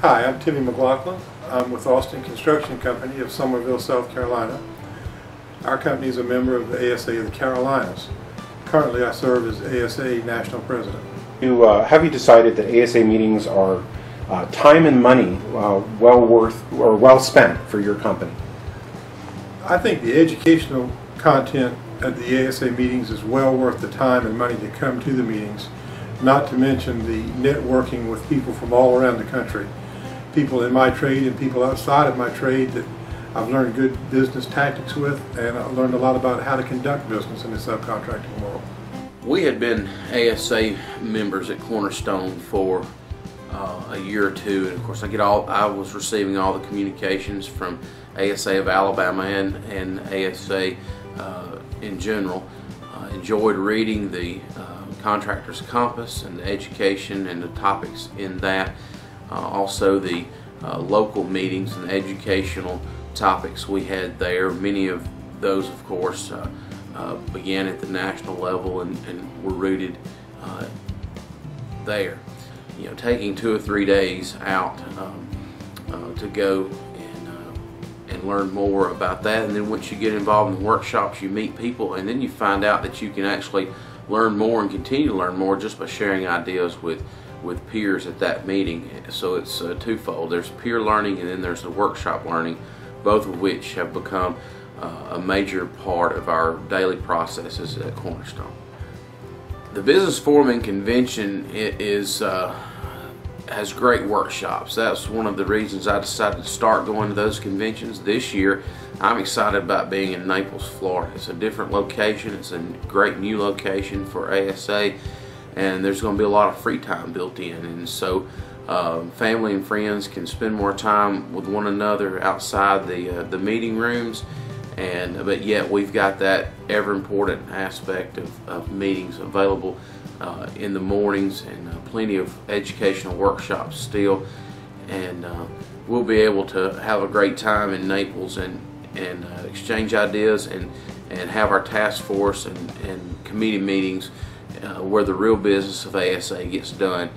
Hi, I'm Timmy McLaughlin. I'm with Austin Construction Company of Somerville, South Carolina. Our company is a member of the ASA of the Carolinas. Currently, I serve as ASA National President. Have you decided that ASA meetings are time and money well worth or well spent for your company? I think the educational content at the ASA meetings is well worth the time and money to come to the meetings, not to mention the networking with people from all around the country. People in my trade and people outside of my trade that I've learned good business tactics with, and I've learned a lot about how to conduct business in the subcontracting world. We had been ASA members at Cornerstone for a year or two, and of course I was receiving all the communications from ASA of Alabama and ASA in general. Enjoyed reading the Contractor's Compass and the education and the topics in that. Also the local meetings and educational topics we had there. Many of those, of course, began at the national level and were rooted there. You know, taking 2 or 3 days out to go and learn more about that, and then once you get involved in workshops, you meet people, and then you find out that you can actually learn more and continue to learn more just by sharing ideas with peers at that meeting. So it's twofold. There's peer learning and then there's the workshop learning, both of which have become a major part of our daily processes at Cornerstone. The Business Forum and Convention has great workshops. That's one of the reasons I decided to start going to those conventions. This year I'm excited about being in Naples, Florida. It's a different location. It's a great new location for ASA, and there's going to be a lot of free time built in, and so family and friends can spend more time with one another outside the meeting rooms, but yet we've got that ever important aspect of meetings available in the mornings, and plenty of educational workshops still, and we'll be able to have a great time in Naples and exchange ideas and have our task force and committee meetings where the real business of ASA gets done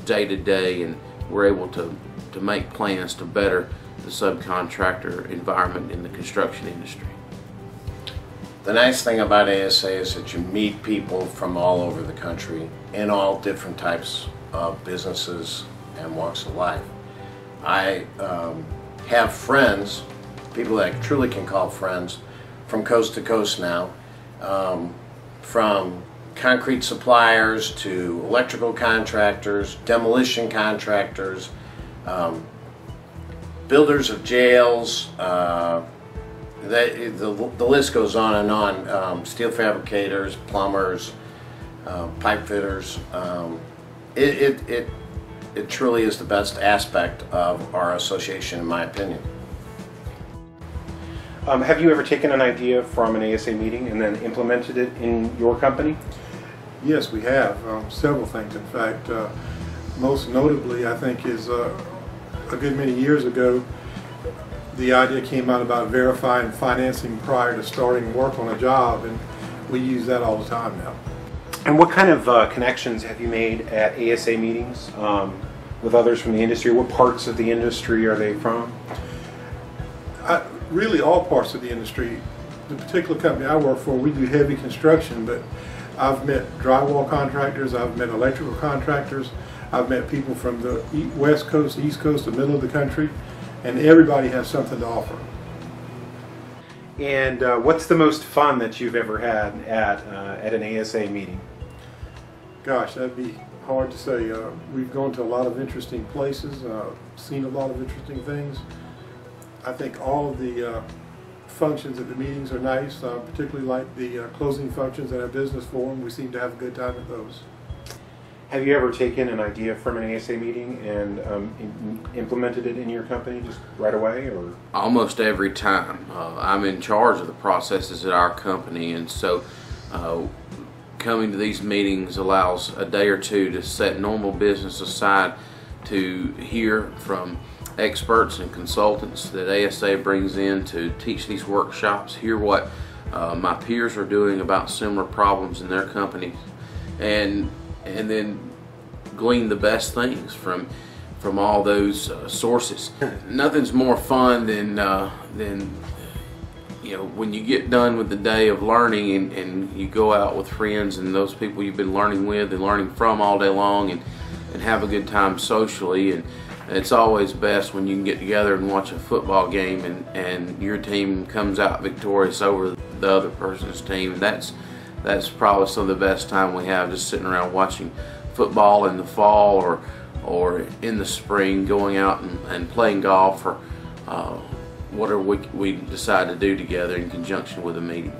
day to day, and we're able to make plans to better the subcontractor environment in the construction industry. The nice thing about ASA is that you meet people from all over the country in all different types of businesses and walks of life. I have friends, people that I truly can call friends, from coast to coast now, from concrete suppliers to electrical contractors, demolition contractors, builders of jails, the list goes on and on, steel fabricators, plumbers, pipe fitters. It truly is the best aspect of our association, in my opinion. Have you ever taken an idea from an ASA meeting and then implemented it in your company? Yes, we have. Several things, in fact. Most notably, I think, is a good many years ago, the idea came out about verifying financing prior to starting work on a job, and we use that all the time now. And what kind of connections have you made at ASA meetings with others from the industry? What parts of the industry are they from? Really all parts of the industry. The particular company I work for, we do heavy construction, but I've met drywall contractors, I've met electrical contractors, I've met people from the West Coast, East Coast, the middle of the country, and everybody has something to offer. And what's the most fun that you've ever had at an ASA meeting? Gosh, that'd be hard to say. We've gone to a lot of interesting places, seen a lot of interesting things. I think all of the functions at the meetings are nice, particularly like the closing functions at our business forum. We seem to have a good time at those. Have you ever taken an idea from an ASA meeting and implemented it in your company just right away, or? Almost every time. I'm in charge of the processes at our company, and so coming to these meetings allows a day or two to set normal business aside to hear from experts and consultants that ASA brings in to teach these workshops, hear what my peers are doing about similar problems in their companies, and then glean the best things from from all those sources. Nothing's more fun than you know, when you get done with the day of learning and you go out with friends and those people you've been learning with and learning from all day long and have a good time socially. And it's always best when you can get together and watch a football game and your team comes out victorious over the other person's team. That's probably some of the best time we have, just sitting around watching football in the fall or in the spring, going out and playing golf or whatever we decide to do together in conjunction with a meeting.